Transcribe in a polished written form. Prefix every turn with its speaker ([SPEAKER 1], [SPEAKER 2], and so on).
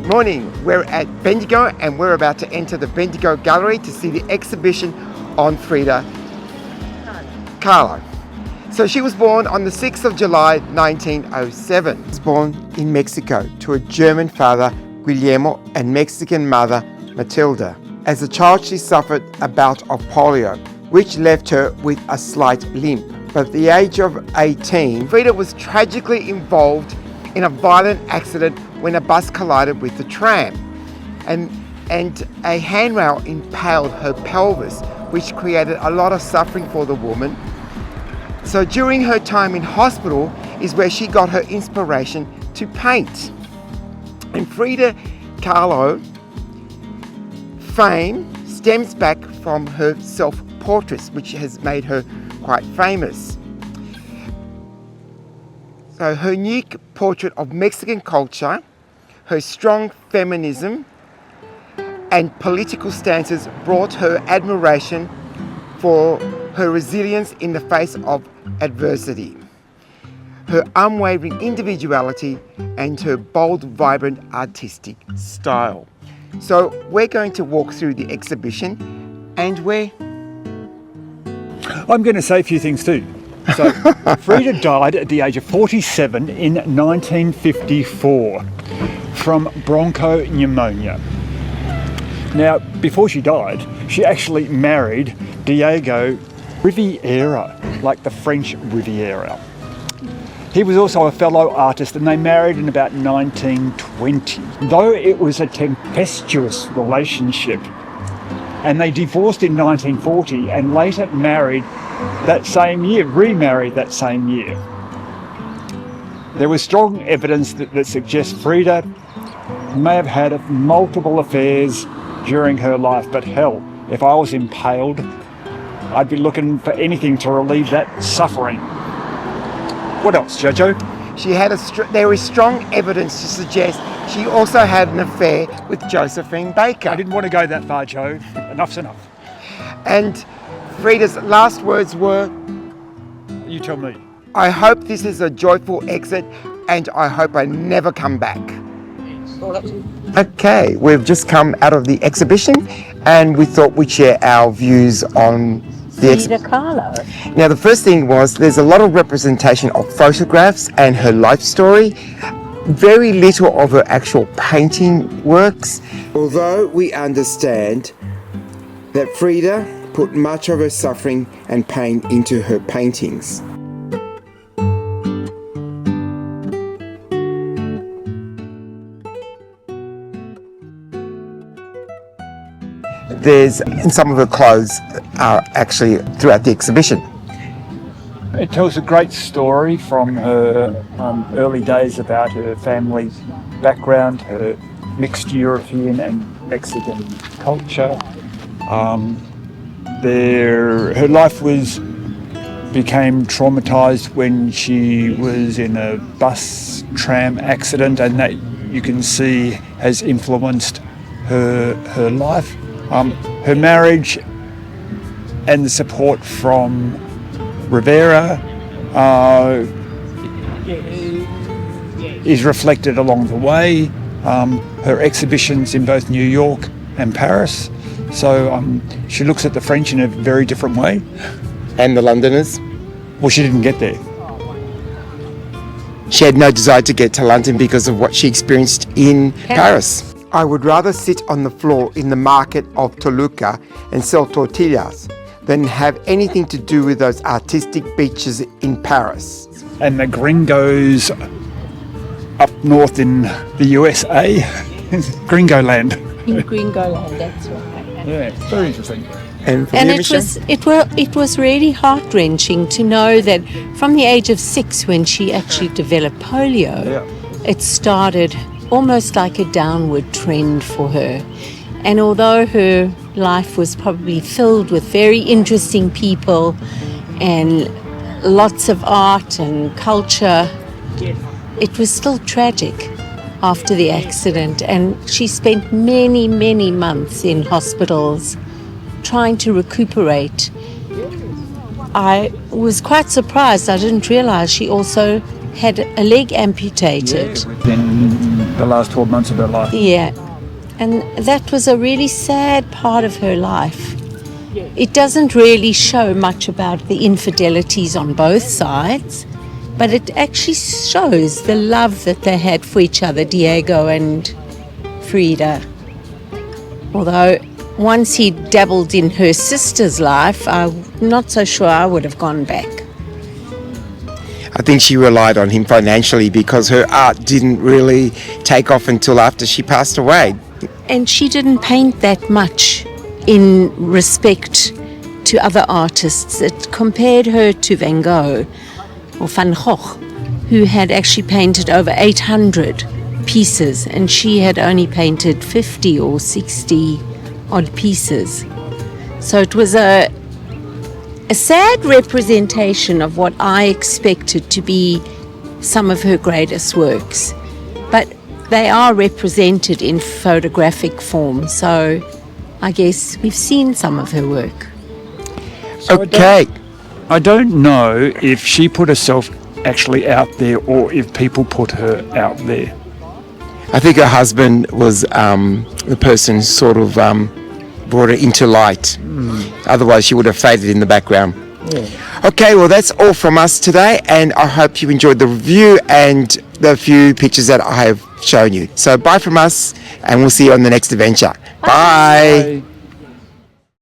[SPEAKER 1] Morning, we're at Bendigo and we're about to enter the Bendigo Gallery to see the exhibition on Frida Khalo. So she was born on the 6th of July 1907. She was born in Mexico to a German father, Guillermo, and Mexican mother, Matilda. As a child, she suffered a bout of polio, which left her with a slight limp. But at the age of 18, Frida was tragically involved in a violent accident when a bus collided with the tram, and a handrail impaled her pelvis, which created a lot of suffering for the woman. So during her time in hospital is where she got her inspiration to paint. And Frida Khalo fame stems back from her self-portraits, which has made her quite famous. So her unique portrait of Mexican culture, her strong feminism and political stances brought her admiration for her resilience in the face of adversity, her unwavering individuality and her bold, vibrant artistic style. So we're going to walk through the exhibition and
[SPEAKER 2] I'm going to say a few things too. So Frida died at the age of 47 in 1954 from bronchial. Now, before she died, she actually married Diego Reviera, like the French Riviera. He was also a fellow artist and they married in about 1920. Though it was a tempestuous relationship, and they divorced in 1940 and later married that same year, remarried that same year. There was strong evidence that suggests Frida may have had multiple affairs during her life, but hell, if I was impaled, I'd be looking for anything to relieve that suffering. What else, Jojo?
[SPEAKER 1] She had there is strong evidence to suggest she also had an affair with Josephine Baker.
[SPEAKER 2] I didn't want to go that far, Joe. Enough's enough.
[SPEAKER 1] And Frida's last words were,
[SPEAKER 2] you tell me.
[SPEAKER 1] I hope this is a joyful exit and I hope I never come back. Okay, we've just come out of the exhibition and we thought we'd share our views on the
[SPEAKER 3] Frida Khalo.
[SPEAKER 1] Now the first thing was there's a lot of representation of photographs and her life story. Very little of her actual painting works. Although we understand that Frida put much of her suffering and pain into her paintings. And some of her clothes are actually throughout the exhibition.
[SPEAKER 2] It tells a great story from her early days about her family background, her mixed European and Mexican culture. Her life became traumatized when she was in a bus tram accident, and that you can see has influenced her life. Her marriage and the support from Rivera is reflected along the way. Her exhibitions in both New York and Paris. So she looks at the French in a very different way.
[SPEAKER 1] And the Londoners?
[SPEAKER 2] Well, she didn't get there.
[SPEAKER 1] She had no desire to get to London because of what she experienced in Paris. I would rather sit on the floor in the market of Toluca and sell tortillas than have anything to do with those artistic beaches in Paris.
[SPEAKER 2] And the gringos up north in the USA, Gringoland.
[SPEAKER 3] In Gringoland, that's right.
[SPEAKER 2] Yeah, very interesting.
[SPEAKER 3] And it was really heart-wrenching to know that from the age of 6, when she actually developed polio, it started almost like a downward trend for her. And although her life was probably filled with very interesting people and lots of art and culture, it was still tragic after the accident. And she spent many, many months in hospitals trying to recuperate. I was quite surprised. I didn't realize she also had a leg amputated.
[SPEAKER 2] Then the last 12 months of her life.
[SPEAKER 3] Yeah. And that was a really sad part of her life. It doesn't really show much about the infidelities on both sides, but it actually shows the love that they had for each other, Diego and Frida. Although once he dabbled in her sister's life, I'm not so sure I would have gone back.
[SPEAKER 1] I think she relied on him financially because her art didn't really take off until after she passed away.
[SPEAKER 3] And she didn't paint that much in respect to other artists. It compared her to Van Gogh or Van Gogh, who had actually painted over 800 pieces, and she had only painted 50 or 60 odd pieces. So it was a sad representation of what I expected to be some of her greatest works. But they are represented in photographic form, so I guess we've seen some of her work.
[SPEAKER 2] So
[SPEAKER 1] Okay.
[SPEAKER 2] I don't know if she put herself actually out there or if people put her out there.
[SPEAKER 1] I think her husband was the person who sort of brought her into light. Otherwise, she would have faded in the background. Okay, well, that's all from us today, and I hope you enjoyed the review and the few pictures that I have shown you. So bye from us, and we'll see you on the next adventure. Bye.